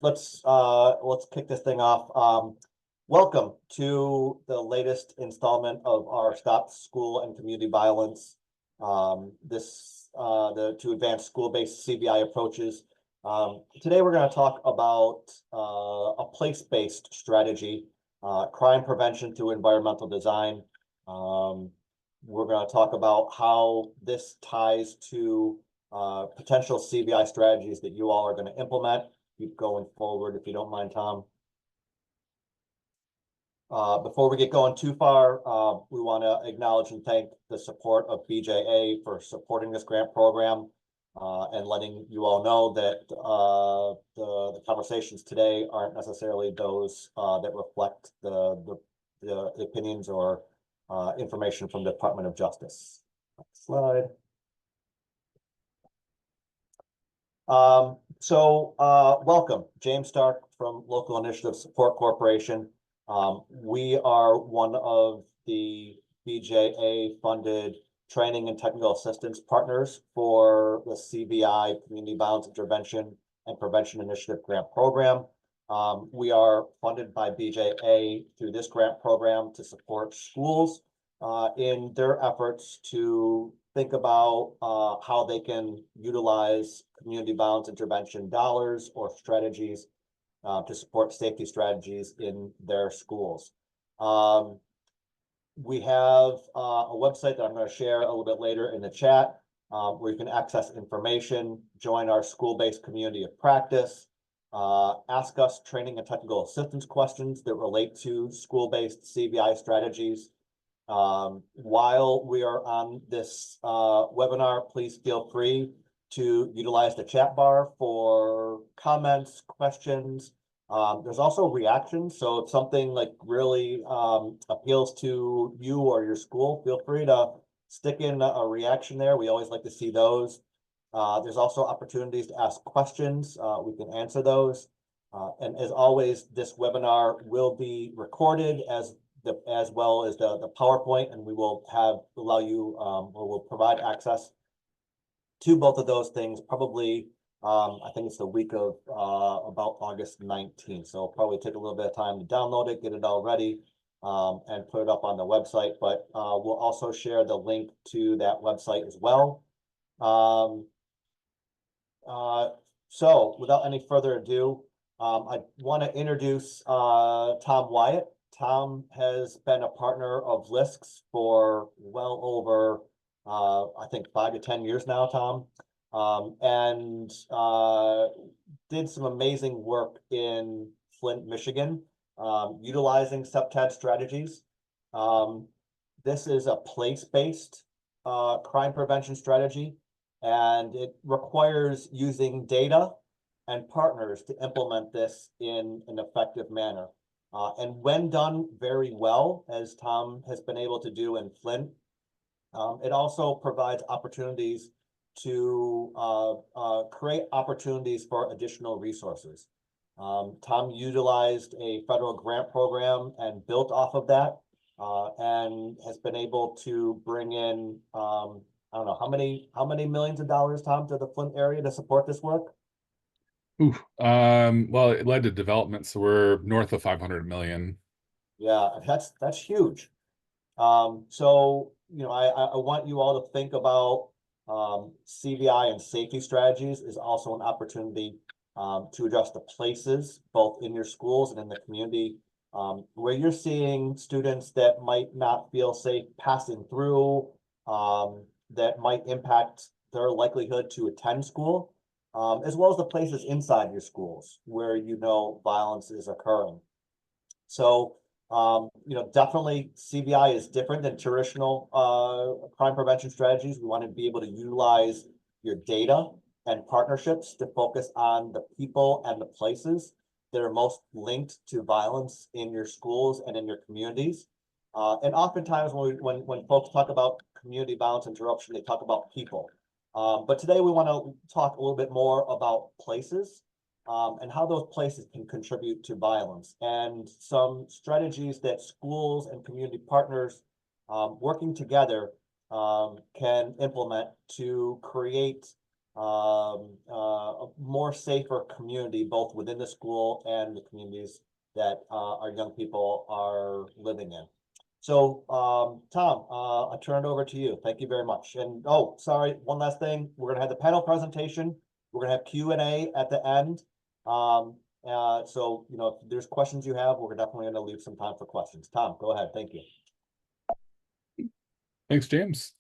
let's kick this thing off. Welcome to the latest installment of our Stop School and Community Violence. To advance school-based CVI approaches. Today we're going to talk about a place-based strategy, crime prevention through environmental design. We're going to talk about how this ties to potential CVI strategies that you all are going to implement. Keep going forward if you don't mind, Tom. Before we get going too far, we want to acknowledge and thank the support of BJA for supporting this grant program and letting you all know that the conversations today aren't necessarily those that reflect the opinions or information from the Department of Justice. Next slide. Welcome, James Stark from Local Initiative Support Corporation. We are one of the BJA funded training and technical assistance partners for the CVI Community Violence Intervention and Prevention Initiative Grant Program. We are funded by BJA through this grant program to support schools in their efforts to think about how they can utilize community violence intervention dollars or strategies to support safety strategies in their schools. We have a website that I'm going to share a little bit later in the chat where you can access information, join our school-based community of practice, ask us training and technical assistance questions that relate to school-based CVI strategies. While we are on this webinar, please feel free to utilize the chat bar for comments, questions. There's also reactions. So if something like really appeals to you or your school, feel free to stick in a reaction there. We always like to see those. There's also opportunities to ask questions. We can answer those. And as always, this webinar will be recorded as well as the PowerPoint, and we will will provide access to both of those things probably I think it's the week of about August 19th. So probably take a little bit of time to download it, get it all ready, and put it up on the website. But we'll also share the link to that website as well. So without any further ado, I want to introduce Tom Wyatt. Tom has been a partner of LISC for well over, I think, 5 to 10 years now, Tom, and did some amazing work in Flint, Michigan, utilizing CPTED strategies. This is a place-based crime prevention strategy, and it requires using data and partners to implement this in an effective manner. And when done very well, as Tom has been able to do in Flint, it also provides opportunities to create opportunities for additional resources. Tom utilized a federal grant program and built off of that, and has been able to bring in, I don't know, how many millions of dollars, Tom, to the Flint area to support this work? Well, it led to development, so we're north of 500 million. Yeah, that's huge. So, I want you all to think about CVI and safety strategies is also an opportunity to address the places, both in your schools and in the community, where you're seeing students that might not feel safe passing through, that might impact their likelihood to attend school. As well as the places inside your schools where violence is occurring. So, definitely CVI is different than traditional crime prevention strategies. We want to be able to utilize your data and partnerships to focus on the people and the places that are most linked to violence in your schools and in your communities. And oftentimes when folks talk about community violence interruption, they talk about people. But today we want to talk a little bit more about places and how those places can contribute to violence, and some strategies that schools and community partners working together can implement to create a more safer community, both within the school and the communities that our young people are living in. So, Tom, I turn it over to you. Thank you very much. And oh, sorry, one last thing. We're gonna have the panel presentation. We're gonna have Q&A at the end. So, you know, if there's questions you have, we're definitely gonna leave some time for questions. Tom, go ahead. Thank you. Thanks, James.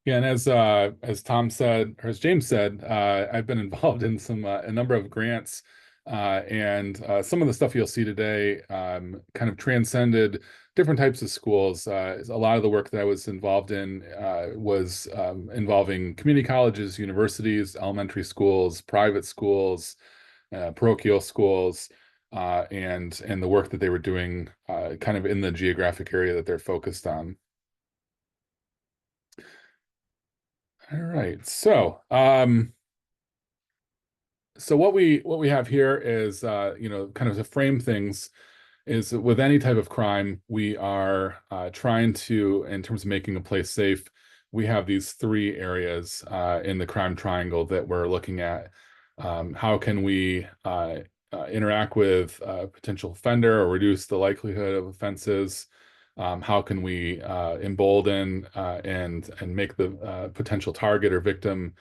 Yeah, and as Tom said, or as James said, I've been involved in a number of grants, and some of the stuff you'll see today kind of transcended different types of schools. A lot of the work that I was involved in was involving community colleges, universities, elementary schools, private schools, parochial schools, and the work that they were doing kind of in the geographic area that they're focused on. All right, so what we have here is you know, kind of to frame things, is that with any type of crime, we are trying to, in terms of making a place safe, we have these three areas in the crime triangle that we're looking at. How can we interact with a potential offender or reduce the likelihood of offenses? How can we embolden and make the potential target or victim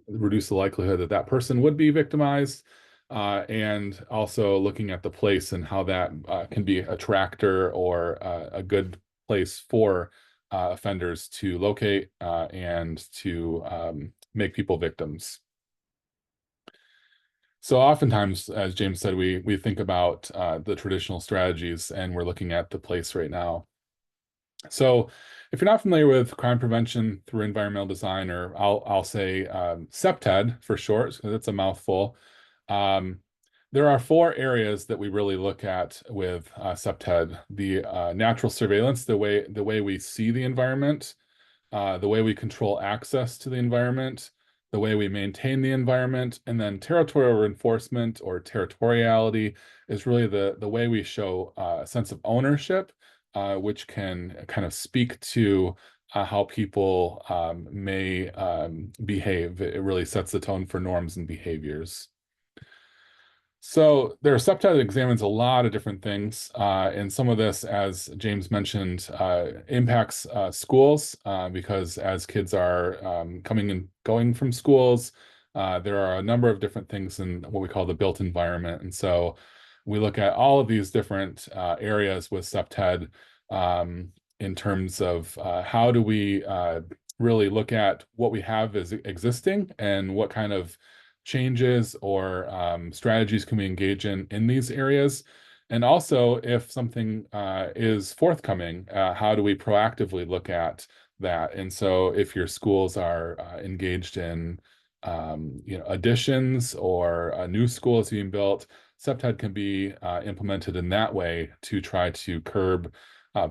reduce the likelihood that that person would be victimized? And also looking at the place and how that can be a attractor or a good place for offenders to locate and to make people victims. So oftentimes, as James said, we think about the traditional strategies, and we're looking at the place right now. So if you're not familiar with crime prevention through environmental design, or I'll say CPTED for short, because it's a mouthful, there are four areas that we really look at with CPTED: the natural surveillance, the way we see the environment, the way we control access to the environment, the way we maintain the environment, and then territorial reinforcement or territoriality is really the way we show a sense of ownership, which can kind of speak to how people may behave. It really sets the tone for norms and behaviors. So their CPTED examines a lot of different things, and some of this, as James mentioned, impacts schools because as kids are coming and going from schools, there are a number of different things in what we call the built environment. And so we look at all of these different areas with CPTED in terms of how do we really look at what we have as existing and what kind of changes or strategies can we engage in these areas? And also, if something is forthcoming, how do we proactively look at that? And so if your schools are engaged in you know, additions or a new school is being built, CPTED can be implemented in that way to try to curb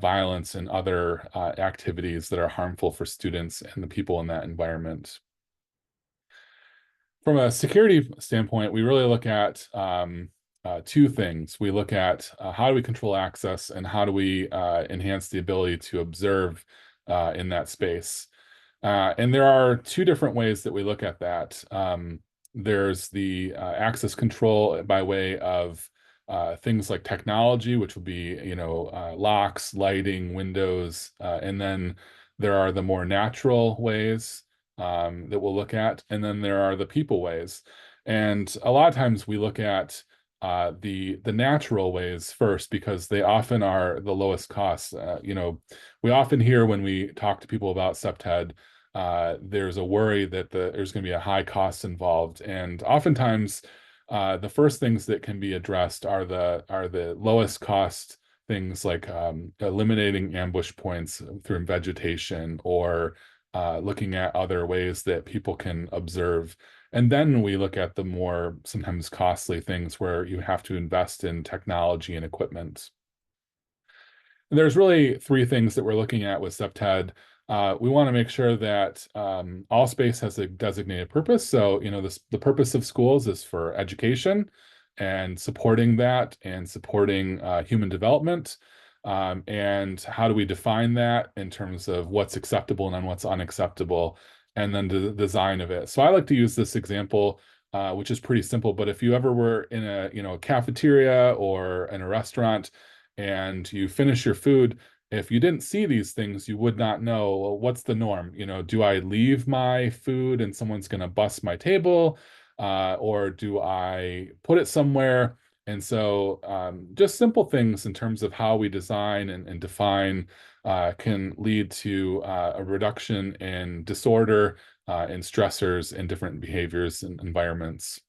violence and other activities that are harmful for students and the people in that environment. From a security standpoint, we really look at two things. We look at how do we control access and how do we enhance the ability to observe in that space. And there are two different ways that we look at that. There's the access control by way of things like technology, which would be, you know, locks, lighting, windows, and then there are the more natural ways that we'll look at, and then there are the people ways. And a lot of times we look at the natural ways first because they often are the lowest cost. You know, we often hear when we talk to people about CPTED, there's a worry that there's going to be a high cost involved, and oftentimes the first things that can be addressed are the lowest cost things like eliminating ambush points through vegetation or looking at other ways that people can observe. And then we look at the more sometimes costly things where you have to invest in technology and equipment. And there's really three things that we're looking at with CPTED. We want to make sure that all space has a designated purpose. So, you know, the purpose of schools is for education and supporting that and supporting human development. And how do we define that in terms of what's acceptable and what's unacceptable? and then the design of it. So I like to use this example, which is pretty simple. But if you ever were in a cafeteria or in a restaurant and you finish your food, if you didn't see these things, you would not know, well, what's the norm? Do I leave my food and someone's going to bust my table? Or do I put it somewhere? And so just simple things in terms of how we design and define can lead to a reduction in disorder and stressors in different behaviors and environments.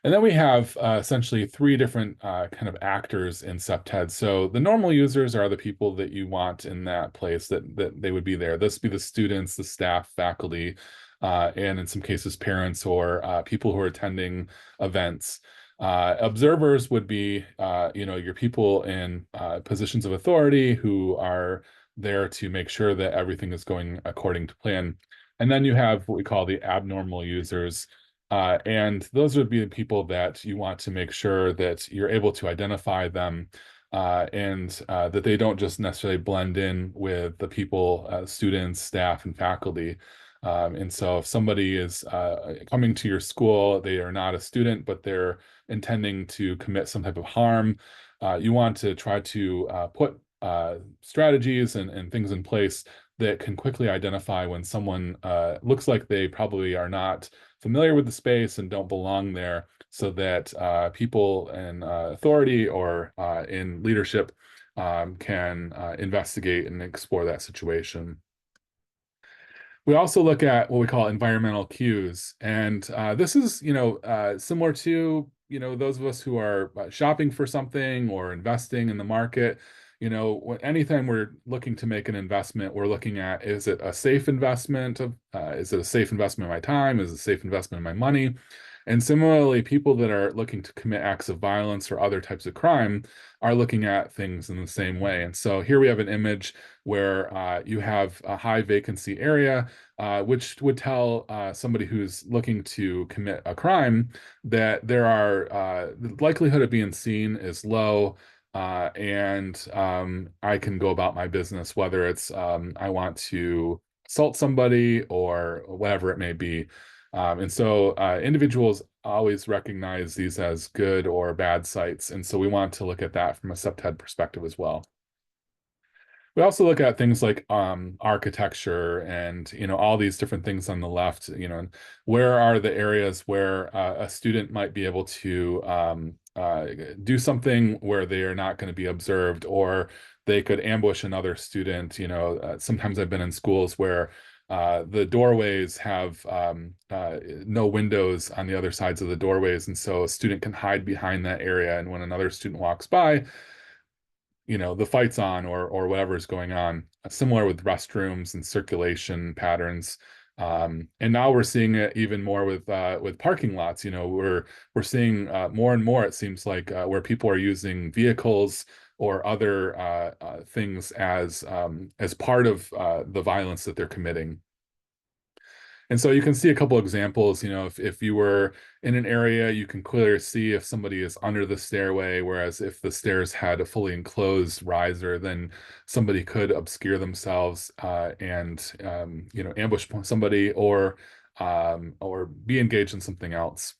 And then we have essentially three different kind of actors in CPTED. So the normal users are the people that you want in that place, that they would be there. This would be the students, the staff, faculty, and in some cases, parents or people who are attending events. Observers would be, your people in positions of authority who are there to make sure that everything is going according to plan. And then you have what we call the abnormal users. And those would be the people that you want to make sure that you're able to identify them and that they don't just necessarily blend in with the people, students, staff, and faculty. And so if somebody is coming to your school, they are not a student, but they're intending to commit some type of harm, you want to try to put strategies and things in place that can quickly identify when someone looks like they probably are not familiar with the space and don't belong there, so that people in authority or in leadership can investigate and explore that situation. We also look at what we call environmental cues, and this is, similar to, those of us who are shopping for something or investing in the market. Anytime we're looking to make an investment, we're looking at, is it a safe investment is it a safe investment of my time? Is it a safe investment of my money? And similarly, people that are looking to commit acts of violence or other types of crime are looking at things in the same way. And so here we have an image where you have a high vacancy area, which would tell somebody who's looking to commit a crime that the likelihood of being seen is low. And I can go about my business, whether it's I want to assault somebody or whatever it may be. And so individuals always recognize these as good or bad sites. And so we want to look at that from a CPTED perspective as well. We also look at things like architecture and, all these different things on the left, where are the areas where a student might be able to do something where they are not going to be observed, or they could ambush another student. Sometimes I've been in schools where the doorways have no windows on the other sides of the doorways, and so a student can hide behind that area, and when another student walks by, the fight's on, or whatever is going on. Similar with restrooms and circulation patterns. And now we're seeing it even more with parking lots. We're seeing more and more, it seems like, where people are using vehicles or other things as part of the violence that they're committing. And so you can see a couple examples. If you were in an area, you can clearly see if somebody is under the stairway, whereas if the stairs had a fully enclosed riser, then somebody could obscure themselves and ambush somebody or be engaged in something else.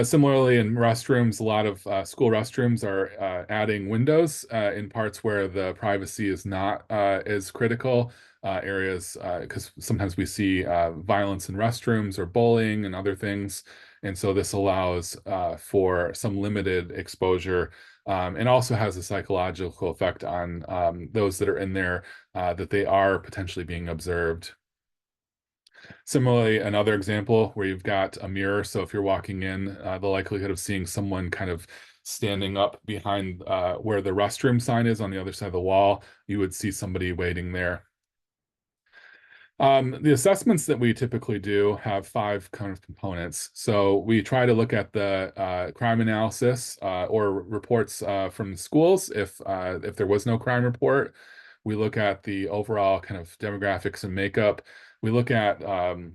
Similarly, in restrooms, a lot of school restrooms are adding windows in parts where the privacy is not as critical areas, because sometimes we see violence in restrooms or bullying and other things. And so this allows for some limited exposure, and also has a psychological effect on those that are in there, that they are potentially being observed. Similarly, another example where you've got a mirror. So if you're walking in, the likelihood of seeing someone kind of standing up behind where the restroom sign is on the other side of the wall, you would see somebody waiting there. The assessments that we typically do have 5 kind of components. So we try to look at the crime analysis or reports from schools if there was no crime report. We look at the overall kind of demographics and makeup. We look at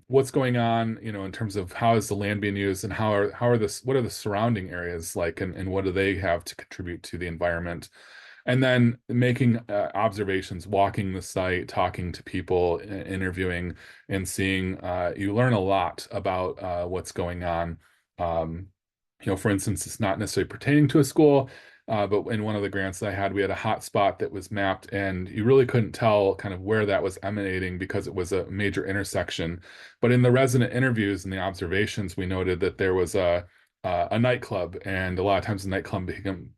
what's going on, in terms of how is the land being used, and what are the surrounding areas like, and what do they have to contribute to the environment. And then making observations, walking the site, talking to people, interviewing, and seeing, you learn a lot about what's going on. Um, for instance, it's not necessarily pertaining to a school, but in one of the grants that I had, we had a hot spot that was mapped, and you really couldn't tell kind of where that was emanating because it was a major intersection. But in the resident interviews and the observations, we noted that there was a nightclub, and a lot of times the nightclub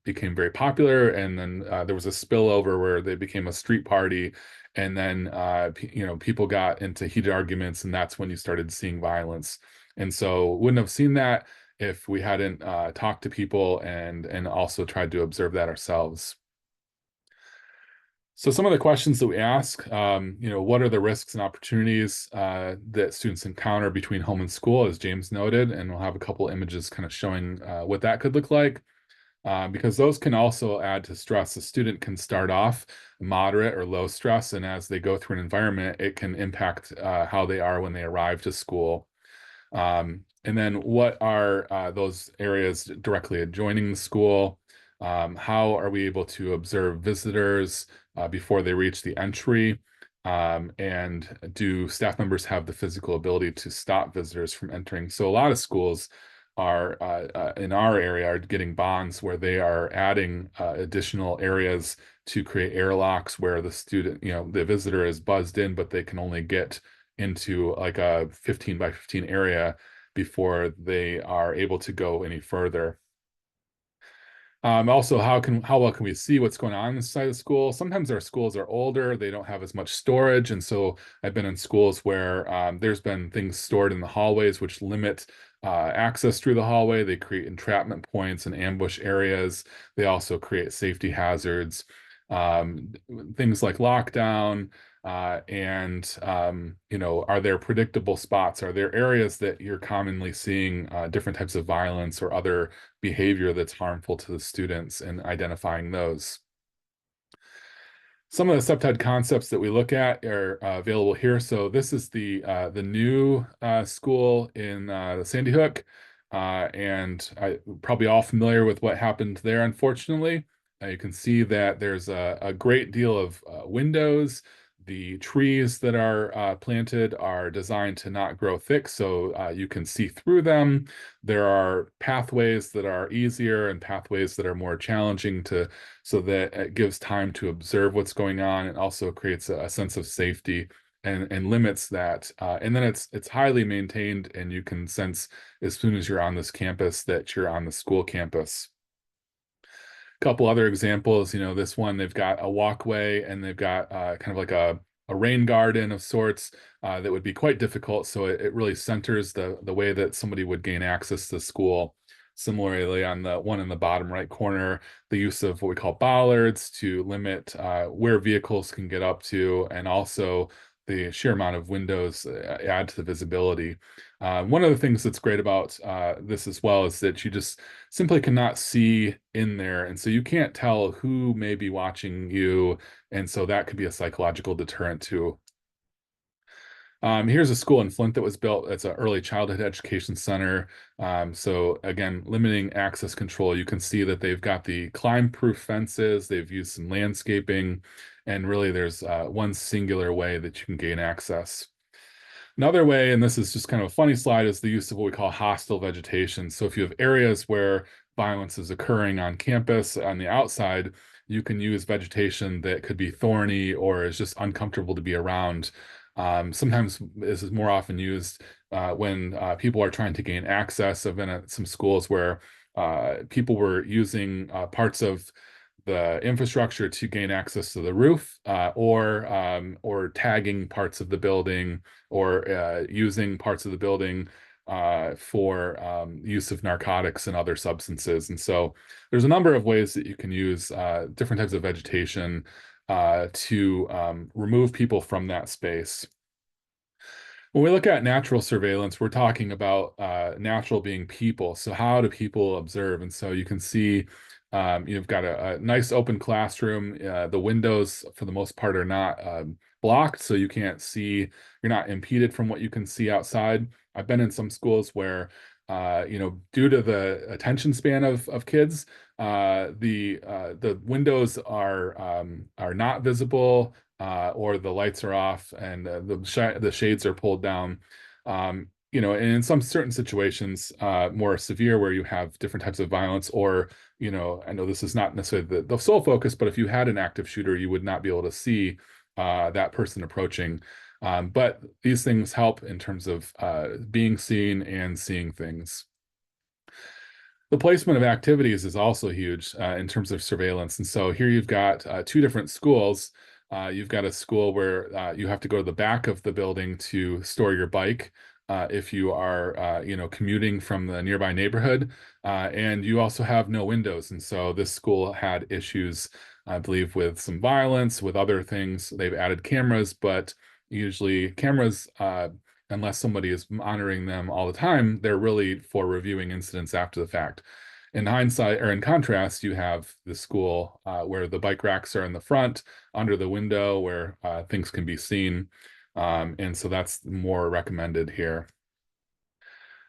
became very popular, and then there was a spillover where they became a street party, and then people got into heated arguments, and that's when you started seeing violence. And so wouldn't have seen that if we hadn't talked to people and also tried to observe that ourselves. So some of the questions that we ask, what are the risks and opportunities that students encounter between home and school, as James noted, and we'll have a couple images kind of showing what that could look like, because those can also add to stress. A student can start off moderate or low stress, and as they go through an environment, it can impact how they are when they arrive to school. And then what are those areas directly adjoining the school? How are we able to observe visitors before they reach the entry? And do staff members have the physical ability to stop visitors from entering? So a lot of schools are in our area are getting bonds where they are adding additional areas to create airlocks where the student, the visitor is buzzed in, but they can only get into like a 15 by 15 area before they are able to go any further. Also, how well can we see what's going on inside the school? Sometimes our schools are older, they don't have as much storage, and so I've been in schools where there's been things stored in the hallways which limit access through the hallway. They create entrapment points and ambush areas. They also create safety hazards, things like lockdown. Are there predictable spots? Are there areas that you're commonly seeing different types of violence or other behavior that's harmful to the students, and identifying those? Some of the CPTED concepts that we look at are available here. So this is the new school in the Sandy Hook, and probably all familiar with what happened there, unfortunately. You can see that there's a great deal of windows. The trees that are planted are designed to not grow thick, so you can see through them. There are pathways that are easier and pathways that are more challenging so that it gives time to observe what's going on, and also creates a sense of safety and limits that. And then it's highly maintained, and you can sense as soon as you're on this campus that you're on the school campus. Couple other examples, this one, they've got a walkway, and they've got kind of like a rain garden of sorts that would be quite difficult. So it really centers the way that somebody would gain access to school. Similarly, on the one in the bottom right corner, the use of what we call bollards to limit where vehicles can get up to, and also the sheer amount of windows add to the visibility. One of the things that's great about this as well is that you just simply cannot see in there, and so you can't tell who may be watching you, and so that could be a psychological deterrent too. Here's a school in Flint that was built. It's an early childhood education center. So again, limiting access control. You can see that they've got the climb-proof fences. They've used some landscaping, and really there's one singular way that you can gain access. Another way, and this is just kind of a funny slide, is the use of what we call hostile vegetation. So if you have areas where violence is occurring on campus, on the outside, you can use vegetation that could be thorny or is just uncomfortable to be around. Sometimes this is more often used when people are trying to gain access. I've been at some schools where people were using parts of the infrastructure to gain access to the roof, or tagging parts of the building, or using parts of the building for use of narcotics and other substances. And so there's a number of ways that you can use different types of vegetation to remove people from that space. When we look at natural surveillance, we're talking about natural being people. So how do people observe? And so you can see you've got a nice open classroom. The windows, for the most part, are not blocked, so you can't see, you're not impeded from what you can see outside. I've been in some schools where due to the attention span of kids, the windows are not visible, or the lights are off, and the shades are pulled down. And in some certain situations, more severe, where you have different types of violence, or I know this is not necessarily the sole focus, but if you had an active shooter, you would not be able to see that person approaching. But these things help in terms of being seen and seeing things. The placement of activities is also huge in terms of surveillance. And so here you've got two different schools. You've got a school where you have to go to the back of the building to store your bike if you are, commuting from the nearby neighborhood. And you also have no windows. And so this school had issues, I believe, with some violence, with other things. They've added cameras, but usually cameras, unless somebody is monitoring them all the time, they're really for reviewing incidents after the fact. In hindsight, or in contrast, you have the school where the bike racks are in the front, under the window, where things can be seen. And so that's more recommended here.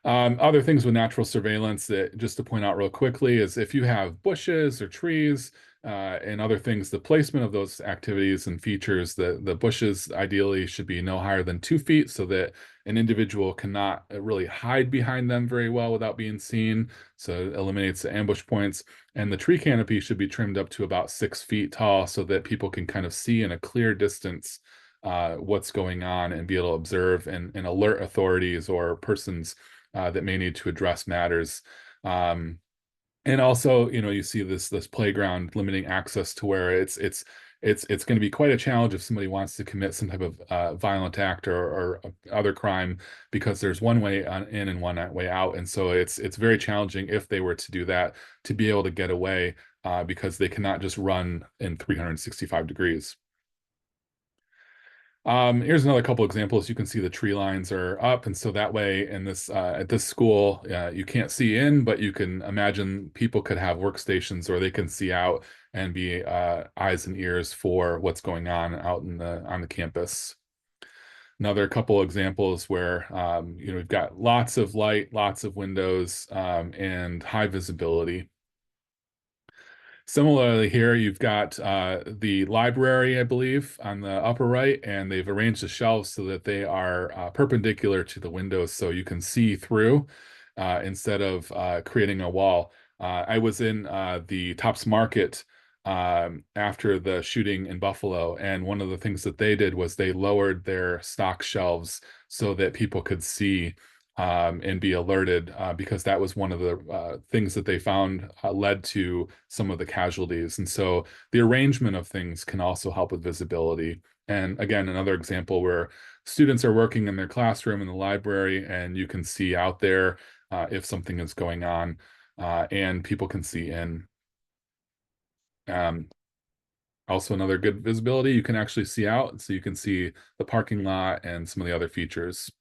Other things with natural surveillance that, just to point out real quickly, is if you have bushes or trees and other things, the placement of those activities and features, the bushes ideally should be no higher than 2 feet, so that an individual cannot really hide behind them very well without being seen. So it eliminates the ambush points. And the tree canopy should be trimmed up to about 6 feet tall, so that people can kind of see in a clear distance what's going on, and be able to observe and alert authorities or persons that may need to address matters. And also, you see this playground limiting access, to where it's going to be quite a challenge if somebody wants to commit some type of violent act or other crime, because there's one way in and one way out. And so it's very challenging, if they were to do that, to be able to get away, because they cannot just run in 365 degrees. Here's another couple examples. You can see the tree lines are up, and so that way in this at this school, you can't see in, but you can imagine people could have workstations, or they can see out and be eyes and ears for what's going on out on the campus. Another couple examples where we've got lots of light, lots of windows, and high visibility. Similarly here, you've got the library, I believe, on the upper right, and they've arranged the shelves so that they are perpendicular to the windows, so you can see through instead of creating a wall. I was in the Tops Market after the shooting in Buffalo, and one of the things that they did was they lowered their stock shelves so that people could see and be alerted, because that was one of the things that they found led to some of the casualties. And so the arrangement of things can also help with visibility. And again, another example where students are working in their classroom in the library, and you can see out there if something is going on, and people can see in. Also, another good visibility, you can actually see out, so you can see the parking lot and some of the other features.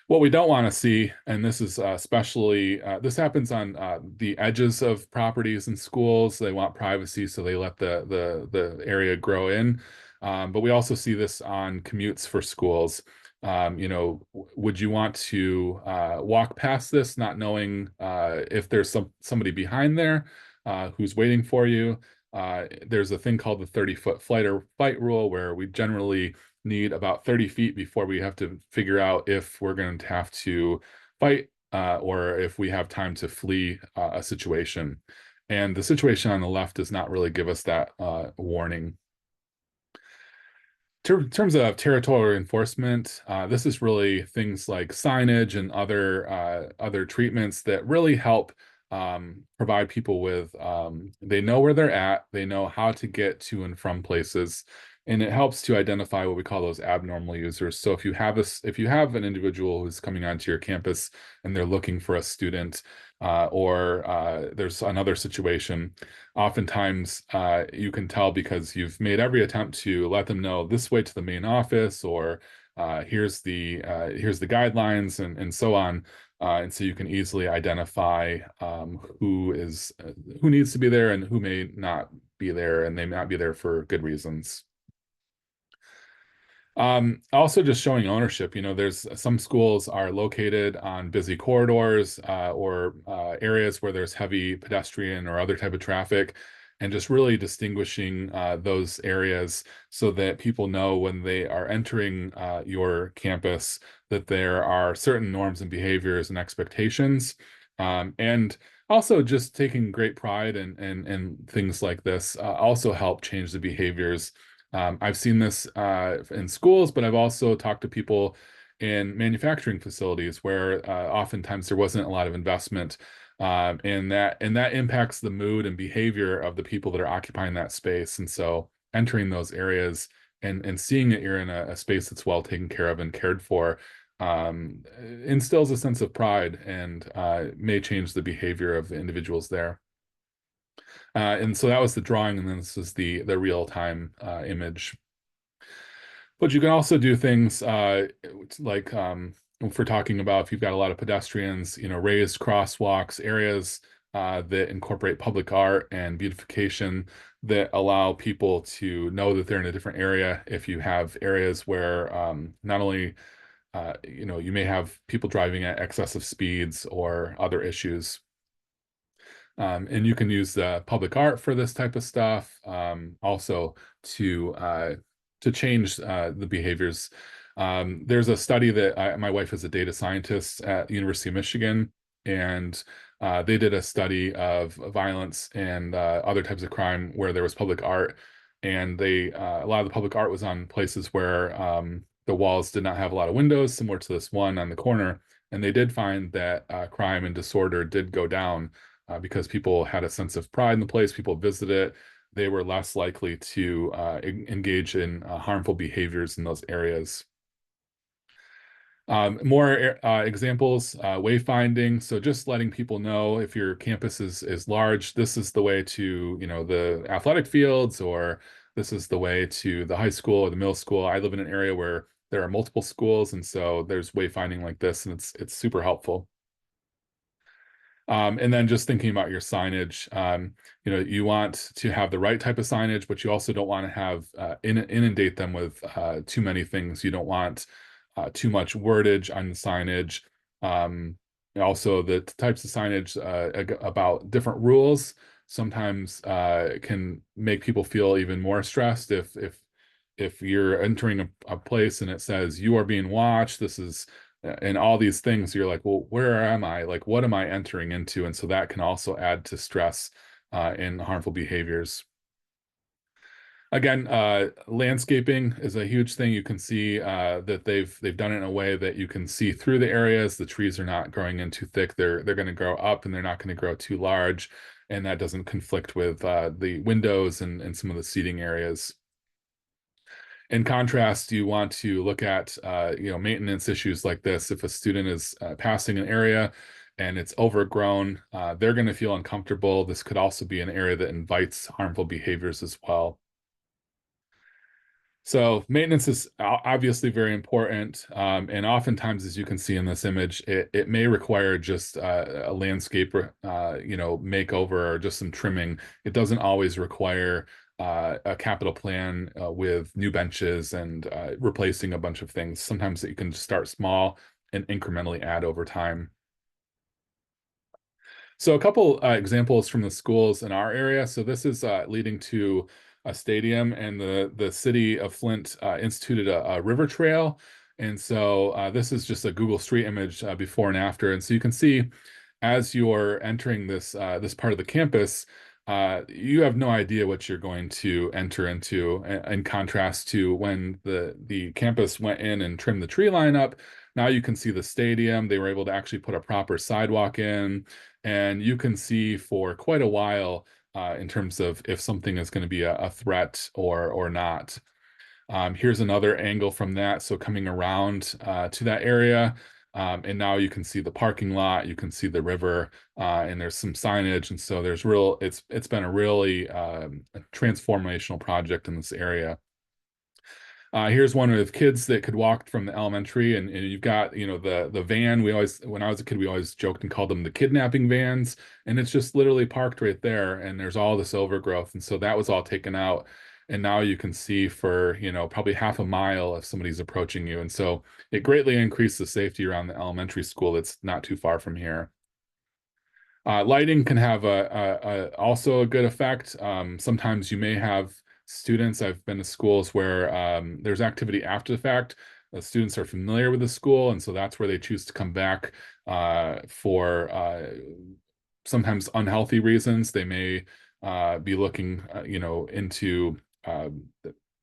What we don't want to see, and this is especially, this happens on the edges of properties and schools. They want privacy, so they let the area grow in. But we also see this on commutes for schools. Would you want to walk past this, not knowing if there's somebody behind there who's waiting for you? There's a thing called the 30-foot flight or fight rule, where we generally need about 30 feet before we have to figure out if we're going to have to fight or if we have time to flee a situation. And the situation on the left does not really give us that warning. In terms of territorial enforcement, this is really things like signage and other treatments that really help provide people with, they know where they're at, they know how to get to and from places, and it helps to identify what we call those abnormal users. So if you have an individual who's coming onto your campus and they're looking for a student, or there's another situation, oftentimes you can tell because you've made every attempt to let them know this way to the main office, or here's the guidelines, and so on. And so you can easily identify who needs to be there and who may not be there, and they may not be there for good reasons. Also just showing ownership. There's some schools are located on busy corridors or areas where there's heavy pedestrian or other type of traffic, and just really distinguishing those areas so that people know when they are entering your campus that there are certain norms and behaviors and expectations. And also just taking great pride in things like this also help change the behaviors. I've seen this in schools, but I've also talked to people in manufacturing facilities where oftentimes there wasn't a lot of investment, and that impacts the mood and behavior of the people that are occupying that space. And so entering those areas and seeing that you're in a space that's well taken care of and cared for instills a sense of pride and may change the behavior of the individuals there. And so that was the drawing, and then this is the real-time image. But you can also do things like if we're talking about if you've got a lot of pedestrians, raised crosswalks, areas that incorporate public art and beautification that allow people to know that they're in a different area. If you have areas where not only you may have people driving at excessive speeds or other issues. And you can use the public art for this type of stuff, also to change the behaviors. There's a study that my wife is a data scientist at the University of Michigan, and they did a study of violence and other types of crime where there was public art, and a lot of the public art was on places where the walls did not have a lot of windows, similar to this one on the corner. And they did find that crime and disorder did go down because people had a sense of pride in the place, people visited it, they were less likely to engage in harmful behaviors in those areas. More examples, wayfinding. So just letting people know if your campus is large, this is the way to, the athletic fields, or this is the way to the high school or the middle school. I live in an area where there are multiple schools, and so there's wayfinding like this, and it's super helpful. And then just thinking about your signage, you want to have the right type of signage, but you also don't want to have inundate them with too many things. You don't want too much wordage on the signage. And also, the types of signage about different rules sometimes can make people feel even more stressed if you're entering a place and it says you are being watched. This is and all these things, you're like, well, where am I? Like, what am I entering into? And so that can also add to stress and harmful behaviors. Again, landscaping is a huge thing. You can see that they've done it in a way that you can see through the areas. The trees are not growing in too thick. They're going to grow up, and they're not going to grow too large, and that doesn't conflict with the windows and some of the seating areas. In contrast, you want to look at maintenance issues like this. If a student is passing an area and it's overgrown, they're going to feel uncomfortable. This could also be an area that invites harmful behaviors as well. So maintenance is obviously very important, and oftentimes, as you can see in this image, it may require just a landscape, makeover or just some trimming. It doesn't always require a capital plan with new benches and replacing a bunch of things. Sometimes you can just start small and incrementally add over time. So a couple examples from the schools in our area. So this is leading to a stadium, and the city of Flint instituted a river trail. And so this is just a Google Street image before and after. And so you can see as you're entering this part of the campus, you have no idea what you're going to enter into. In contrast to when the campus went in and trimmed the tree line up, now you can see the stadium. They were able to actually put a proper sidewalk in, and you can see for quite a while in terms of if something is going to be a threat or not. Here's another angle from that. So coming around to that area, and now you can see the parking lot, you can see the river, and there's some signage. And so it's been a really transformational project in this area. Here's one of kids that could walk from the elementary, and you've got, the van. When I was a kid, we always joked and called them the kidnapping vans, and it's just literally parked right there, and there's all this overgrowth. And so that was all taken out. and now you can see for, probably half a mile if somebody's approaching you. And so it greatly increased the safety around the elementary school that's not too far from here. Lighting can have also a good effect. Sometimes you may have students, I've been to schools where there's activity after the fact. The students are familiar with the school, and so that's where they choose to come back for sometimes unhealthy reasons. They may be looking, into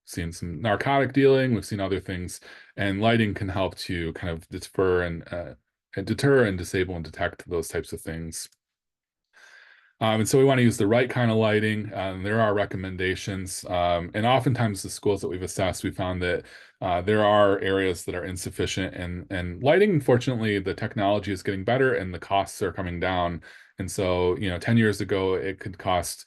seeing some narcotic dealing. We've seen other things, and lighting can help to kind of deter and disable and detect those types of things. And so we want to use the right kind of lighting. There are recommendations. And oftentimes the schools that we've assessed, we found that there are areas that are insufficient. And lighting, unfortunately, the technology is getting better and the costs are coming down. And so, 10 years ago, it could cost,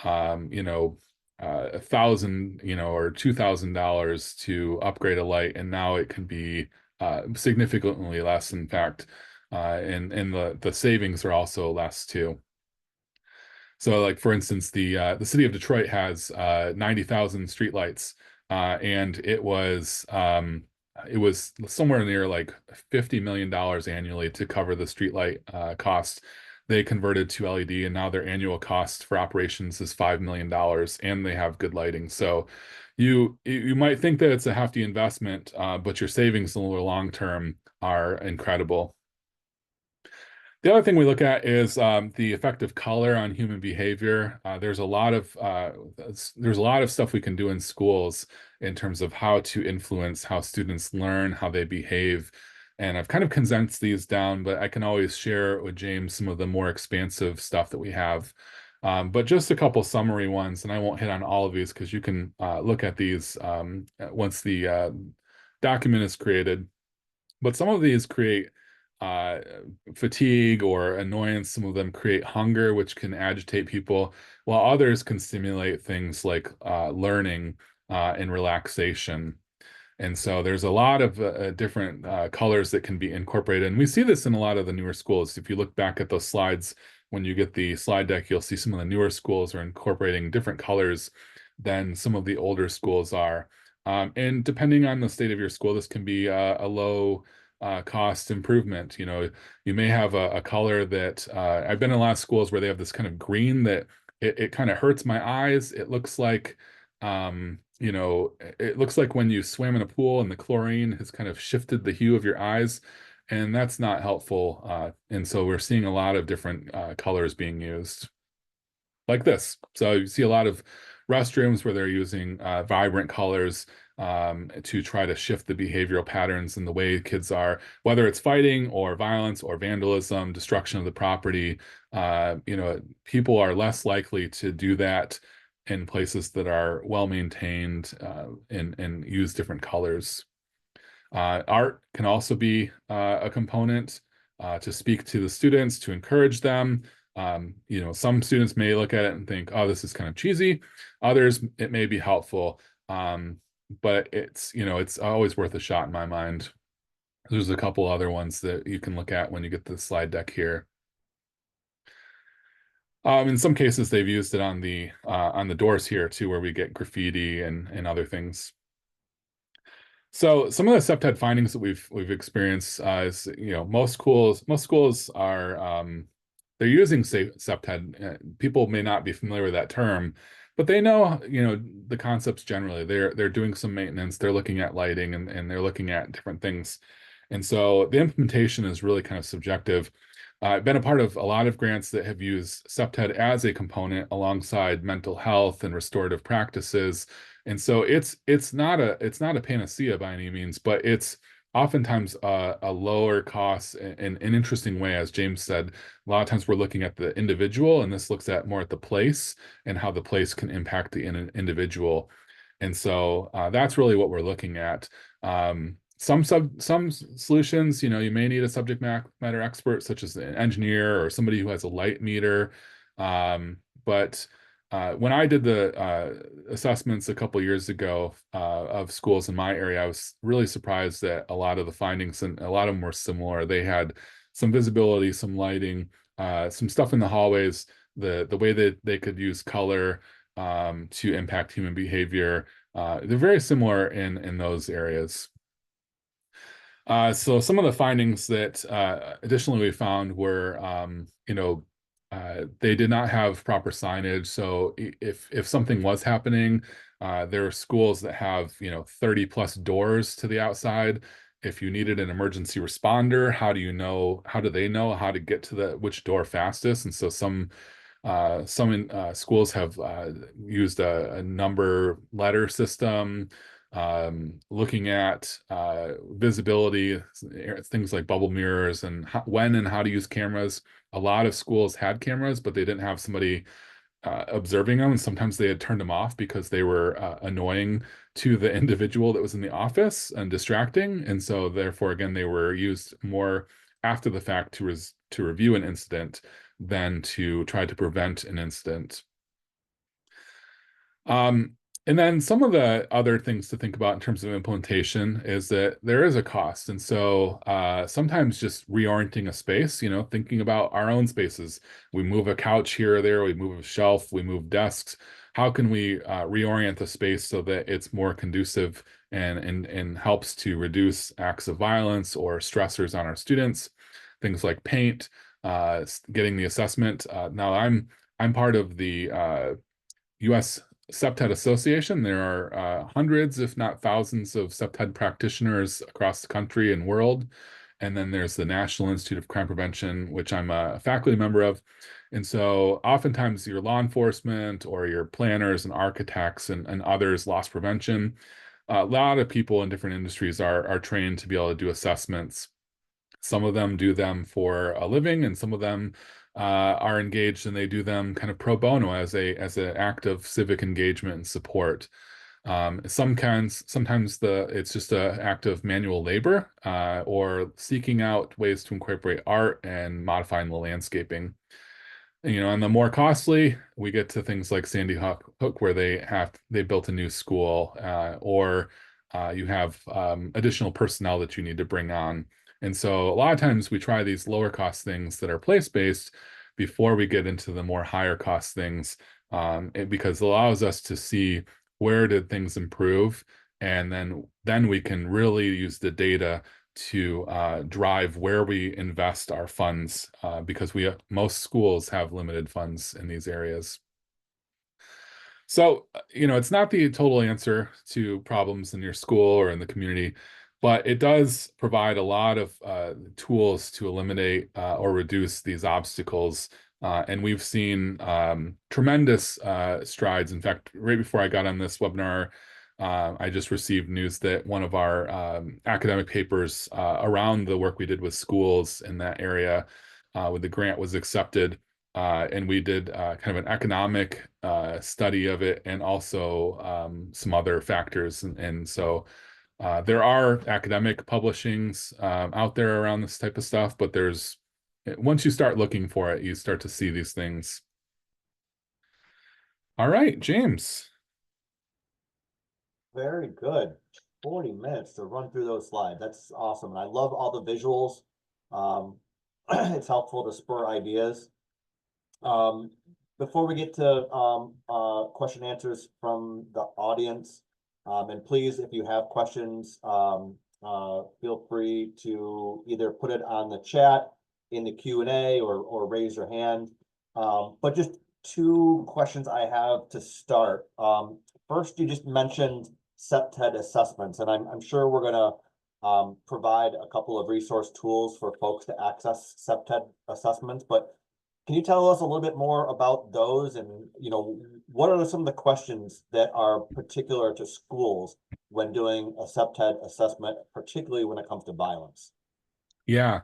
$1,000, or $2,000 to upgrade a light. And now it can be significantly less, in fact. And the savings are also less too. So, like for instance, the city of Detroit has 90,000 streetlights, and it was somewhere near like $50 million annually to cover the streetlight cost. They converted to LED, and now their annual cost for operations is $5 million, and they have good lighting. So, you might think that it's a hefty investment, but your savings in the long term are incredible. The other thing we look at is the effect of color on human behavior. There's a lot of stuff we can do in schools in terms of how to influence how students learn, how they behave. And I've kind of condensed these down, but I can always share with James some of the more expansive stuff that we have. But just a couple summary ones, and I won't hit on all of these because you can look at these once the document is created. But some of these create uh, fatigue or annoyance. Some of them create hunger, which can agitate people, while others can stimulate things like learning and relaxation. And so there's a lot of different colors that can be incorporated. And we see this in a lot of the newer schools. If you look back at those slides, when you get the slide deck, you'll see some of the newer schools are incorporating different colors than some of the older schools are. And depending on the state of your school, this can be a low cost improvement. You may have a color that I've been in a lot of schools where they have this kind of green that it kind of hurts my eyes. It looks like it looks like when you swam in a pool and the chlorine has kind of shifted the hue of your eyes, and that's not helpful. And so we're seeing a lot of different colors being used like this. So you see a lot of restrooms where they're using vibrant colors to try to shift the behavioral patterns and the way kids are, whether it's fighting or violence or vandalism, destruction of the property. People are less likely to do that in places that are well maintained and use different colors. Art can also be a component to speak to the students, to encourage them. Some students may look at it and think, oh, this is kind of cheesy. Others, it may be helpful. But it's always worth a shot in my mind. There's a couple other ones that you can look at when you get the slide deck here. In some cases, they've used it on the doors here too, where we get graffiti and other things. So some of the CPTED findings that we've experienced is, most schools are they're using CPTED. People may not be familiar with that term, but they know, the concepts generally. They're doing some maintenance, they're looking at lighting, and they're looking at different things. And so the implementation is really kind of subjective. I've been a part of a lot of grants that have used CPTED as a component alongside mental health and restorative practices. And so it's not a panacea by any means, but it's oftentimes a lower cost in an interesting way. As James said, a lot of times we're looking at the individual, and this looks at more at the place and how the place can impact the individual. And so that's really what we're looking at. Some solutions, you may need a subject matter expert, such as an engineer or somebody who has a light meter. But when I did the assessments a couple years ago of schools in my area, I was really surprised at a lot of the findings, and a lot of them were similar. They had some visibility, some lighting, some stuff in the hallways, the way that they could use color, to impact human behavior. They're very similar in those areas. So some of the findings that additionally we found were, they did not have proper signage. So if something was happening, there are schools that have 30 plus doors to the outside. If you needed an emergency responder, how do you know? How do they know how to get to which door fastest? And so schools have used a number letter system, looking at visibility, things like bubble mirrors, and when and how to use cameras. A lot of schools had cameras, but they didn't have somebody observing them, and sometimes they had turned them off because they were annoying to the individual that was in the office and distracting. And so therefore, again, they were used more after the fact to review an incident than to try to prevent an incident. Um, and then some of the other things to think about in terms of implementation is that there is a cost. And so sometimes just reorienting a space, thinking about our own spaces. We move a couch here or there, we move a shelf, we move desks. How can we reorient the space so that it's more conducive and helps to reduce acts of violence or stressors on our students? Things like paint, getting the assessment. Now I'm part of the U.S. CPTED Association. There are hundreds, if not thousands, of CPTED practitioners across the country and world. And then there's the National Institute of Crime Prevention, which I'm a faculty member of. And so oftentimes your law enforcement or your planners and architects and others, loss prevention, a lot of people in different industries are trained to be able to do assessments. Some of them do them for a living, and some of them are engaged and they do them kind of pro bono as an act of civic engagement and support. Sometimes it's just an act of manual labor or seeking out ways to incorporate art and modifying the landscaping. And the more costly, we get to things like Sandy Hook, where they built a new school, or you have additional personnel that you need to bring on. And so a lot of times we try these lower cost things that are place-based before we get into the more higher cost things, because it allows us to see where did things improve, and then we can really use the data to drive where we invest our funds, because most schools have limited funds in these areas. So, it's not the total answer to problems in your school or in the community, but it does provide a lot of tools to eliminate or reduce these obstacles. And we've seen tremendous strides. In fact, right before I got on this webinar, I just received news that one of our academic papers around the work we did with schools in that area with the grant was accepted. And we did kind of an economic study of it, and also some other factors. And so there are academic publishings out there around this type of stuff, but once you start looking for it, you start to see these things. All right, James. Very good. 40 minutes to run through those slides. That's awesome. And I love all the visuals. It's helpful to spur ideas. Before we get to question answers from the audience, and please, if you have questions, feel free to either put it on the chat in the Q&A or raise your hand. But just two questions I have to start. First, you just mentioned CPTED assessments, and I'm sure we're going to provide a couple of resource tools for folks to access CPTED assessments, but can you tell us a little bit more about those, and what are some of the questions that are particular to schools when doing a CPTED assessment, particularly when it comes to violence? Yeah.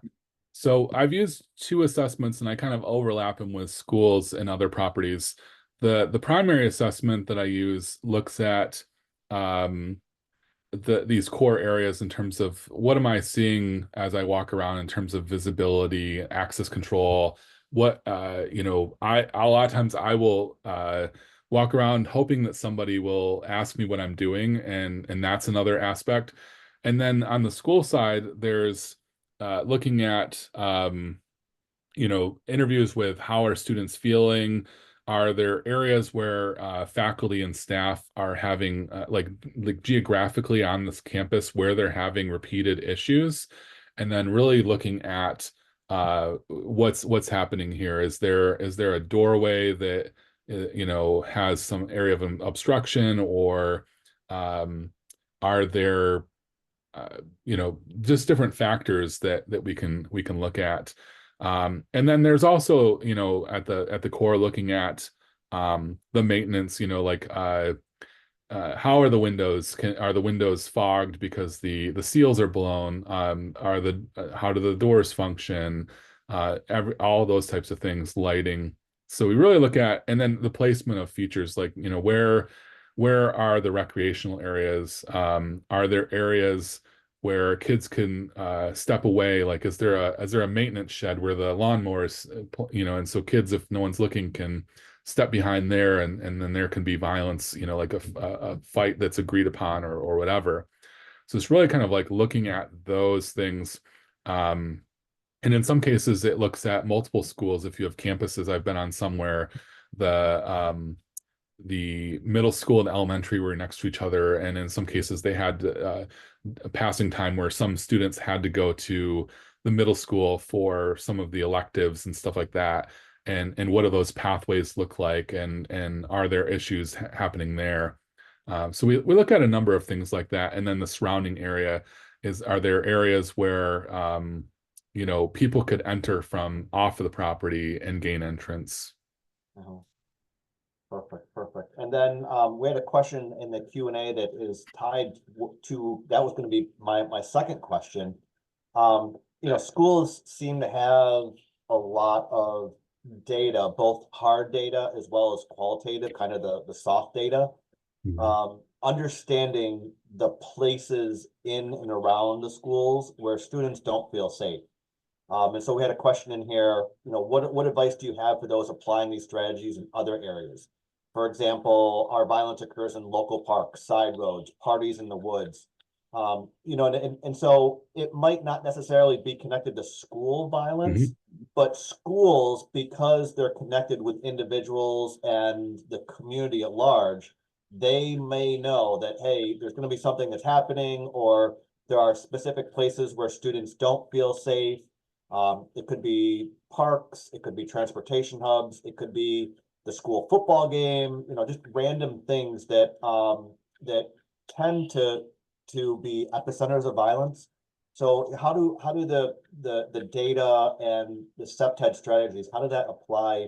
So I've used two assessments, and I kind of overlap them with schools and other properties. The primary assessment that I use looks at these core areas in terms of what am I seeing as I walk around in terms of visibility, access control. What a lot of times I will walk around hoping that somebody will ask me what I'm doing, and that's another aspect. And then on the school side, there's looking at interviews with how are students feeling, Are there areas where faculty and staff are having like geographically on this campus where they're having repeated issues? And then really looking at what's happening here. Is there a doorway that has some area of obstruction, or are there just different factors that we can look at. And then there's also, at the core, looking at the maintenance, like how are the windows? Are the windows fogged because the seals are blown? How do the doors function? All those types of things, lighting. So we really look at, and then the placement of features, like, where are the recreational areas? Are there areas where kids can step away? Like, is there a maintenance shed where the lawnmowers, and so kids, if no one's looking, can step behind there, and then there can be violence, like a fight that's agreed upon, or whatever. So it's really kind of like looking at those things. And in some cases, it looks at multiple schools. If you have campuses, I've been on somewhere, the middle school and elementary were next to each other, and in some cases they had a passing time where some students had to go to the middle school for some of the electives and stuff like that. And what do those pathways look like, and are there issues happening there? So we look at a number of things like that. And then the surrounding area are there areas where people could enter from off of the property and gain entrance. Mhm. Perfect, perfect. And then we had a question in the Q&A that is tied to, that was going to be my second question. Schools seem to have a lot of data, both hard data as well as qualitative, kind of the soft data. Understanding the places in and around the schools where students don't feel safe. And so we had a question in here, what advice do you have for those applying these strategies in other areas? For example, our violence occurs in local parks, side roads, parties in the woods. And so it might not necessarily be connected to school violence, but schools, because they're connected with individuals and the community at large, they may know that, hey, there's going to be something that's happening, or there are specific places where students don't feel safe. It could be parks, it could be transportation hubs, it could be the school football game, just random things that tend to be epicenters of violence. So how do the data and the CPTED strategies, how do that apply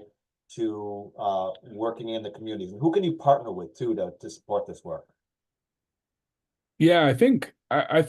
to working in the communities? And who can you partner with too to support this work? Yeah, I think I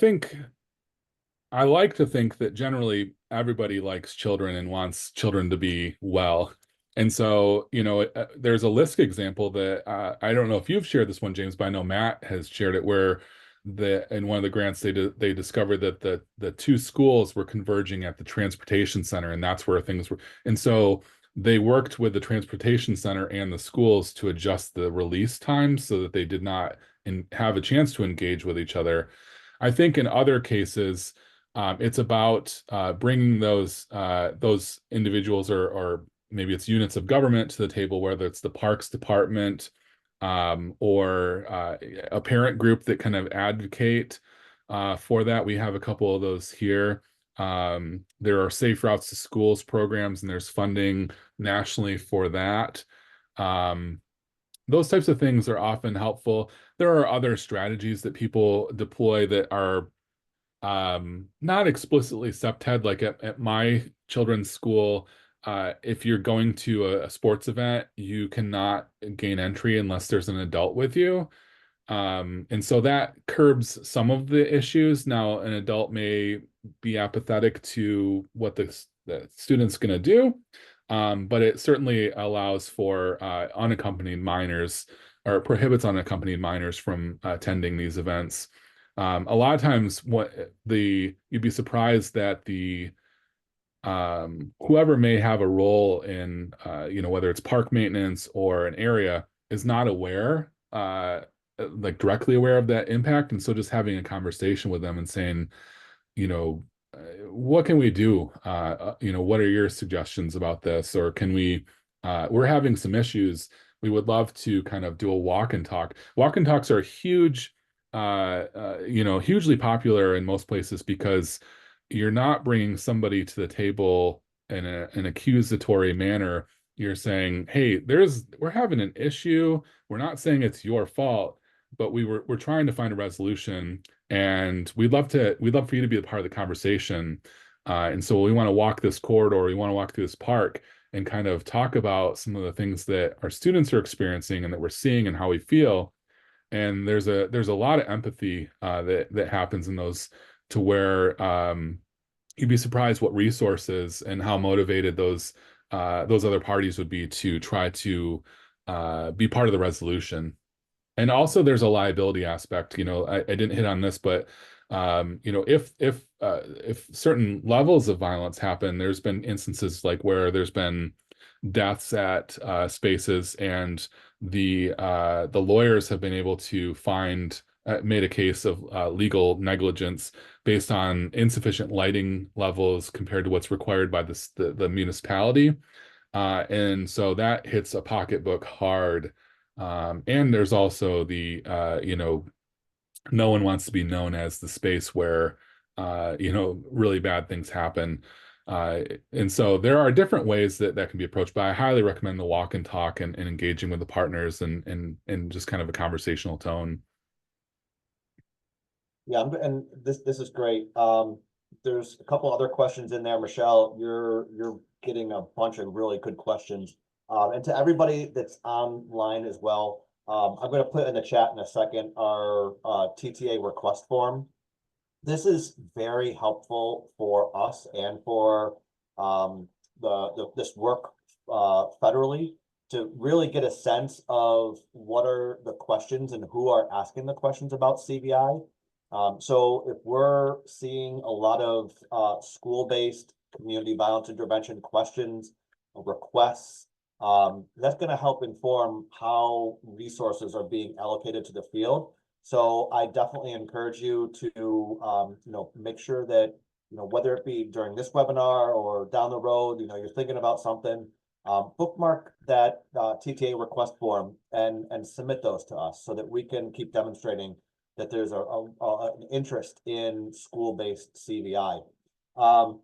like to think that generally everybody likes children and wants children to be well. And so, there's a LISC example that I don't know if you've shared this one, James, but I know Matt has shared it, where in one of the grants they discovered that the two schools were converging at the transportation center, and that's where things were. And so they worked with the transportation center and the schools to adjust the release times so that they did not have a chance to engage with each other. I think in other cases, it's about bringing those individuals, or maybe it's units of government, to the table, whether it's the parks department, or a parent group that kind of advocate for that. We have a couple of those here. There are Safe Routes to Schools programs, and there's funding nationally for that. Those types of things are often helpful. There are other strategies that people deploy that are not explicitly CPTED. Like at my children's school, if you're going to a sports event, you cannot gain entry unless there's an adult with you. And so that curbs some of the issues. Now, an adult may be apathetic to what the student's going to do, but it certainly allows for unaccompanied minors, or prohibits unaccompanied minors from attending these events. A lot of times, you'd be surprised that whoever may have a role in whether it's park maintenance or an area, is not aware, like directly aware of that impact. And so just having a conversation with them and saying, you know what can we do? What are your suggestions about this? Or can we we're having some issues. We would love to kind of do a walk and talk. Walk and talks are huge, hugely popular in most places because you're not bringing somebody to the table in an accusatory manner. You're saying, hey, we're having an issue. We're not saying it's your fault, but we're trying to find a resolution, and we'd love for you to be a part of the conversation. And so we want to walk this corridor, we want to walk through this park and kind of talk about some of the things that our students are experiencing and that we're seeing and how we feel. And there's a lot of empathy that happens in those, to where you'd be surprised what resources and how motivated those other parties would be to try to be part of the resolution. And also there's a liability aspect. I didn't hit on this, but if certain levels of violence happen, there's been instances like where there's been deaths at spaces, and the lawyers have been able to made a case of legal negligence based on insufficient lighting levels compared to what's required by the municipality. And so that hits a pocketbook hard. And there's also no one wants to be known as the space where, really bad things happen. And so there are different ways that can be approached, but I highly recommend the walk and talk and engaging with the partners and just kind of a conversational tone. Yeah, and this is great. There's a couple other questions in there, Michelle. You're getting a bunch of really good questions. And to everybody that's online as well, I'm going to put in the chat in a second our TTA request form. This is very helpful for us and for this work federally, to really get a sense of what are the questions and who are asking the questions about CVI. So if we're seeing a lot of school-based community violence intervention questions, requests, that's going to help inform how resources are being allocated to the field. So I definitely encourage you to make sure that, whether it be during this webinar or down the road, you're thinking about something, bookmark that TTA request form and submit those to us so that we can keep demonstrating that there's an interest in school-based CVI.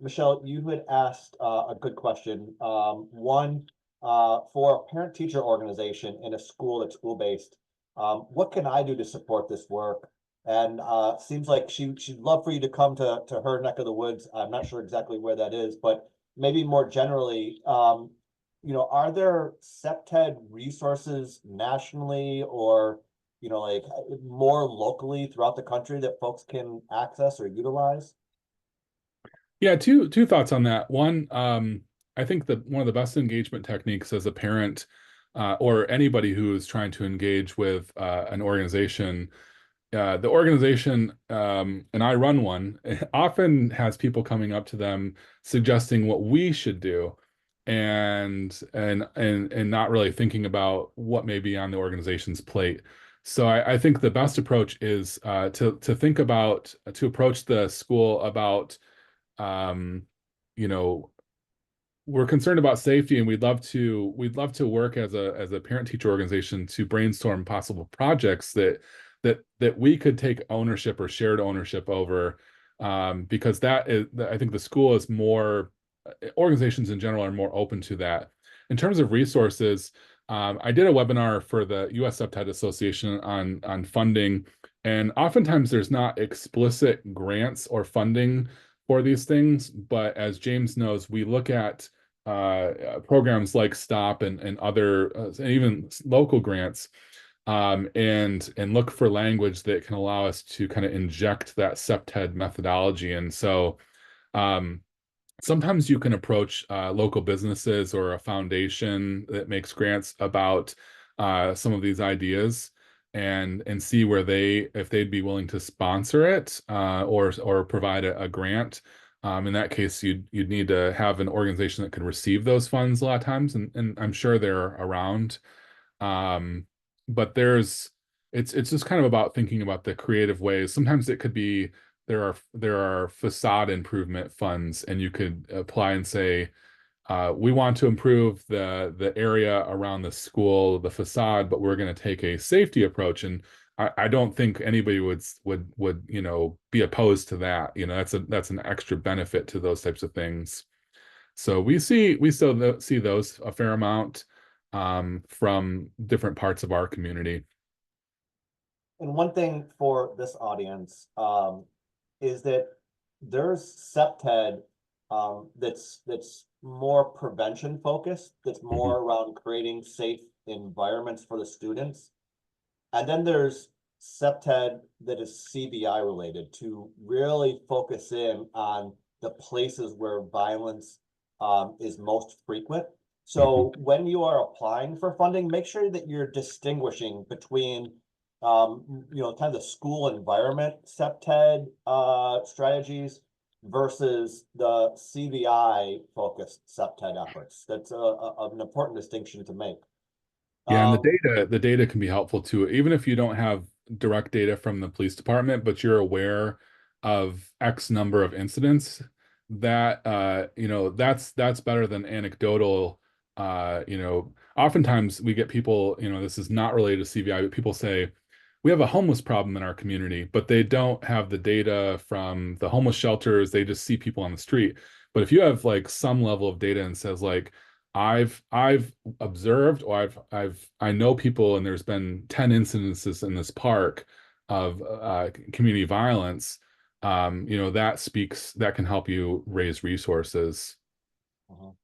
Michelle, you had asked a good question. One, for a parent-teacher organization in a school that's school-based, what can I do to support this work? And seems like she'd love for you to come to her neck of the woods. I'm not sure exactly where that is, but maybe more generally, are there CPTED resources nationally or like more locally throughout the country that folks can access or utilize? Yeah, two thoughts on that. One, I think that one of the best engagement techniques as a parent, or anybody who is trying to engage with an organization, the organization, and I run one, often has people coming up to them suggesting what we should do, and not really thinking about what may be on the organization's plate. So I think the best approach is to approach the school about, um, you know, we're concerned about safety, and we'd love to work as a parent teacher organization to brainstorm possible projects that we could take ownership or shared ownership over, because I think the school is more, organizations in general are more open to that. In terms of resources, I did a webinar for the US CPTED Association on funding, and oftentimes there's not explicit grants or funding for these things, but as James knows, we look at programs like STOP and other and even local grants, and look for language that can allow us to kind of inject that CPTED methodology. And so sometimes you can approach local businesses or a foundation that makes grants about some of these ideas, and see where if they'd be willing to sponsor it, or provide a grant. In that case, you'd need to have an organization that could receive those funds a lot of times, and I'm sure they're around. But it's just kind of about thinking about the creative ways. Sometimes it could be there are facade improvement funds, and you could apply and say, we want to improve the area around the school, the facade, but we're going to take a safety approach. And I don't think anybody would be opposed to that. That's an extra benefit to those types of things. So we still see those a fair amount from different parts of our community. And one thing for this audience, is that there's CPTED, that's more prevention focused, that's more around creating safe environments for the students. And then there's CPTED that is CVI related, to really focus in on the places where violence is most frequent. So when you are applying for funding, make sure that you're distinguishing between kind of the school environment CPTED strategies versus the CVI focused CPTED efforts. That's an important distinction to make. Yeah, and the data can be helpful too, even if you don't have direct data from the police department, but you're aware of X number of incidents. That that's better than anecdotal. Oftentimes we get people, this is not related to CVI, but people say we have a homeless problem in our community, but they don't have the data from the homeless shelters. They just see people on the street. But if you have like some level of data and says like, I've observed, or I know people, and there's been 10 incidences in this park of community violence, that can help you raise resources. Mhm.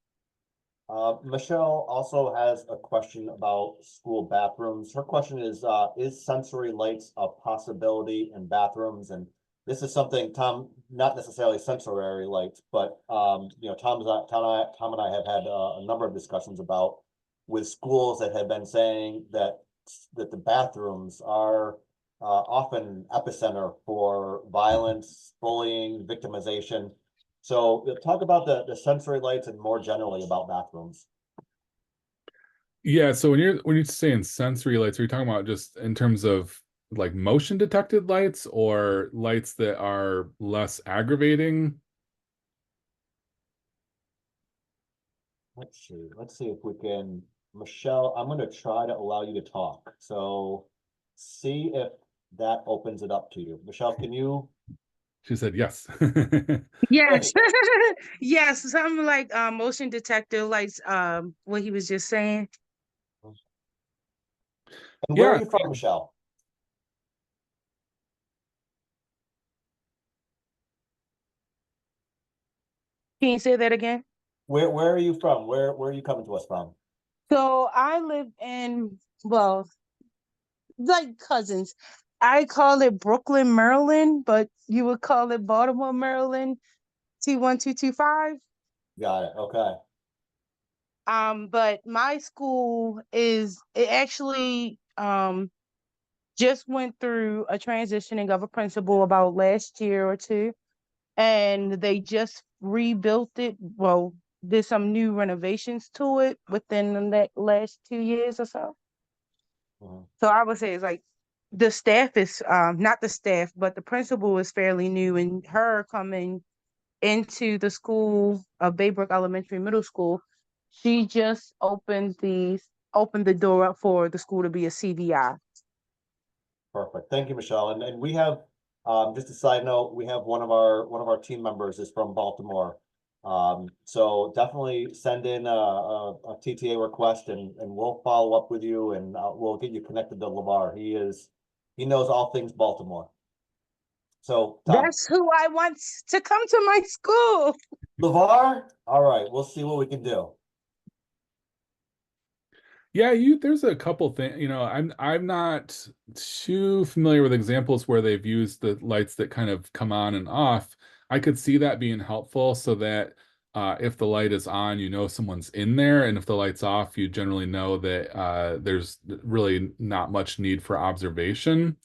Michelle also has a question about school bathrooms. Her question is sensory lights a possibility in bathrooms? And this is something, Tom, not necessarily sensory lights, but Tom and I have had a number of discussions about, with schools that have been saying that the bathrooms are often epicenter for violence, bullying, victimization. So talk about the sensory lights and more generally about bathrooms. Yeah, so when you're saying sensory lights, are you talking about just in terms of like motion detected lights or lights that are less aggravating? Let's see if we can, Michelle, I'm gonna try to allow you to talk. So see if that opens it up to you. Michelle, can you? She said yes. Yes. Yes, something like motion detector, like what he was just saying. And where are Yeah, you from, Michelle? Can you say that again? Where are you from? Where are you coming to us from? So I live in, well, like cousins. I call it Brooklyn, Maryland, but you would call it Baltimore, Maryland, 21225. Got it. Okay. But my school it actually just went through a transitioning of a principal about last year or two, and they just rebuilt it. Well, did some new renovations to it within the last 2 years or so. Mhm. So I would say it's like the staff is not the staff, but the principal is fairly new, and her coming into the school of Baybrook Elementary Middle School, she just opened the door up for the school to be a CVI. Perfect. Thank you, Michelle. And we have, just a side note, we have one of our team members is from Baltimore. So definitely send in a TTA request, and we'll follow up with you, and we'll get you connected to LeVar. He knows all things Baltimore. So Tom, That's who I want to come to my school. LeVar, all right, we'll see what we can do. yeah, there's a couple things, I'm not too familiar with examples where they've used the lights that kind of come on and off. I could see that being helpful so that if the light is on, someone's in there, and if the light's off, you generally know that there's really not much need for observation.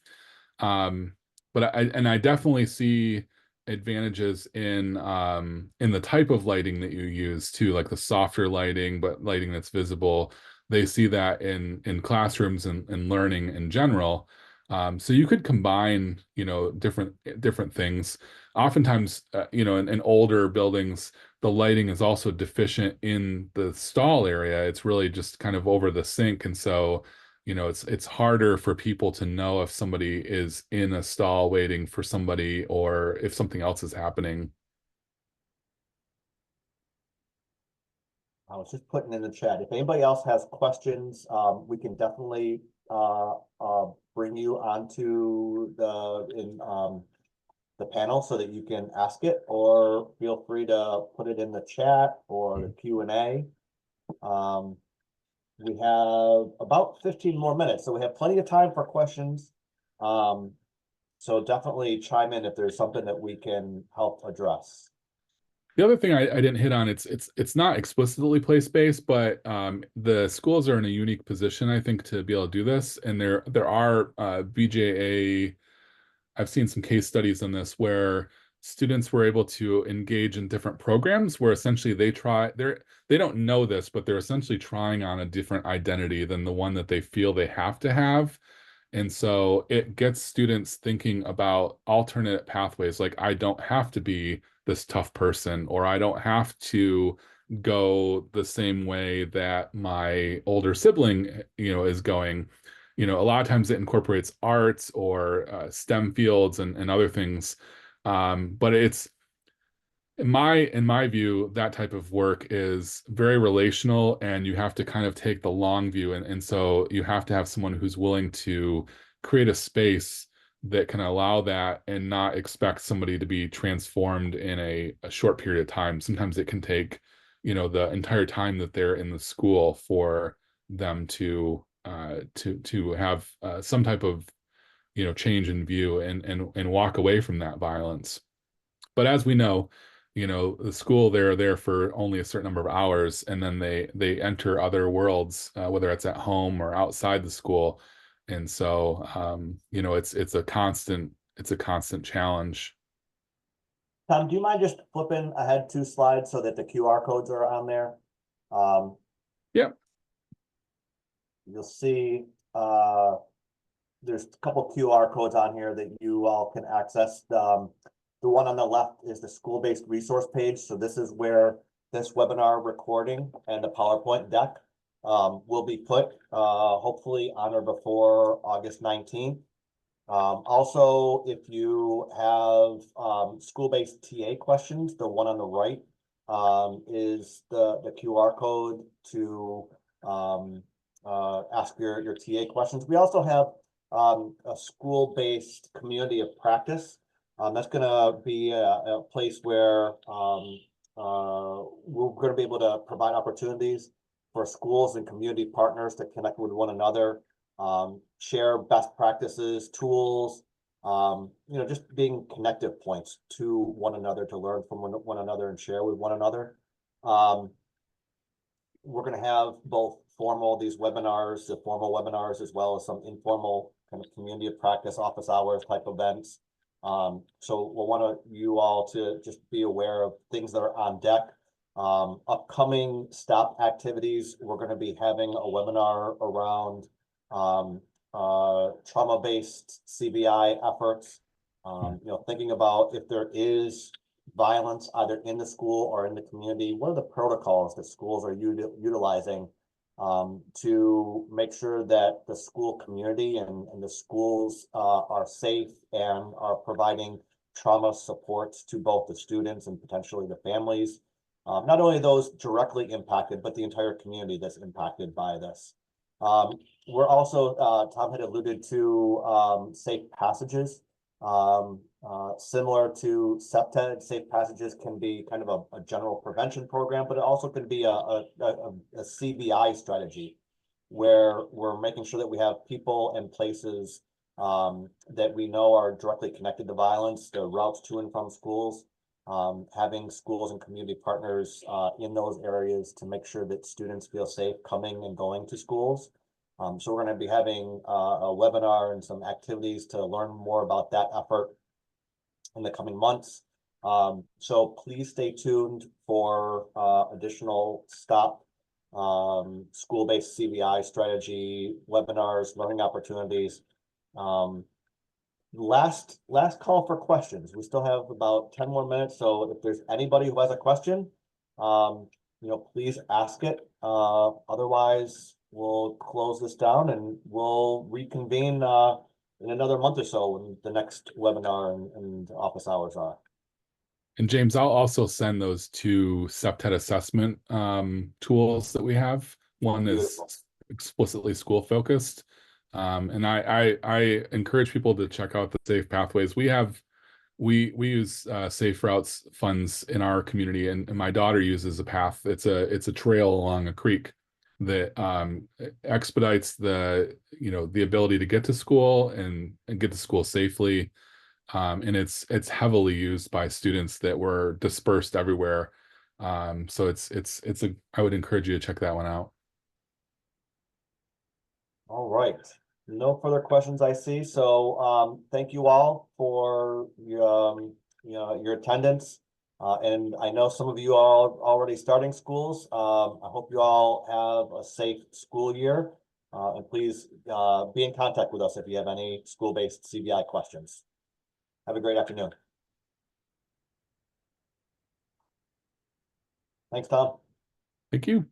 Um, but I definitely see advantages in the type of lighting that you use too, like the softer lighting, but lighting that's visible. They see that in classrooms and learning in general. So you could combine, different things. Oftentimes, in older buildings, the lighting is also deficient in the stall area. It's really just kind of over the sink. And so, you know, it's harder for people to know if somebody is in a stall waiting for somebody or if something else is happening. I was just putting in the chat. If anybody else has questions, we can definitely bring you onto the panel so that you can ask it, or feel free to put it in the chat or the Q&A. We have about 15 more minutes, so we have plenty of time for questions. So definitely chime in if there's something that we can help address. The other thing I didn't hit on, it's not explicitly place-based, but the schools are in a unique position, I think, to be able to do this. And there are BJA, I've seen some case studies on this where students were able to engage in different programs where essentially they don't know this, but they're essentially trying on a different identity than the one that they feel they have to have. And so it gets students thinking about alternate pathways, like I don't have to be this tough person, or I don't have to go the same way that my older sibling, you know, is going. You know, a lot of times it incorporates arts or STEM fields and other things. But it's in my view, that type of work is very relational, and you have to kind of take the long view. And so you have to have someone who's willing to create a space that can allow that and not expect somebody to be transformed in a short period of time. Sometimes it can take, you know, the entire time that they're in the school for them to have some type of, you know, change in view and walk away from that violence. But as we know, you know, the school, they're there for only a certain number of hours, and then they enter other worlds, whether it's at home or outside the school. And so, you know, it's a constant challenge. Tom, do you mind just flipping ahead 2 slides so that the QR codes are on there? Yeah. You'll see there's a couple QR codes on here that you all can access. The one on the left is the school-based resource page. So this is where this webinar recording and the PowerPoint deck will be put, hopefully on or before August 19th. Also, if you have school-based TA questions, the one on the right is the QR code to ask your TA questions. We also have a school-based community of practice. That's going to be a place where we're going to be able to provide opportunities for schools and community partners to connect with one another, share best practices, tools, you know, just being connective points to one another to learn from one another and share with one another. We're going to have both these webinars, the formal webinars, as well as some informal kind of community of practice, office hours type events. So we'll want you all to just be aware of things that are on deck. Upcoming STOP activities, we're going to be having a webinar around trauma-based CVI efforts. You know, thinking about if there is violence either in the school or in the community, what are the protocols that schools are utilizing to make sure that the school community and the schools are safe and are providing trauma supports to both the students and potentially the families, not only those directly impacted, but the entire community that's impacted by this. We're also, Tom had alluded to safe passages. Similar to CPTED, safe passages can be kind of a general prevention program, but it also could be a CVI strategy where we're making sure that we have people and places that we know are directly connected to violence, the routes to and from schools, having schools and community partners in those areas to make sure that students feel safe coming and going to schools. So we're going to be having a webinar and some activities to learn more about that effort in the coming months. So please stay tuned for additional STOP school-based CVI strategy webinars, learning opportunities. Last call for questions. We still have about 10 more minutes. So if there's anybody who has a question, please ask it. Otherwise, we'll close this down and we'll reconvene in another month or so when the next webinar and office hours are. And James, I'll also send those two CPTED assessment tools that we have. One Beautiful. is explicitly school focused. And I encourage people to check out the Safe Pathways. We use Safe Routes funds in our community, and my daughter uses a path. It's a trail along a creek that expedites the ability to get to school and get to school safely. And it's heavily used by students that were dispersed everywhere. So I would encourage you to check that one out. All right. No further questions I see. So thank you all for your attendance. And I know some of you are already starting schools. I hope you all have a safe school year. And please be in contact with us if you have any school-based CVI questions. Have a great afternoon. Thanks, Tom. Thank you.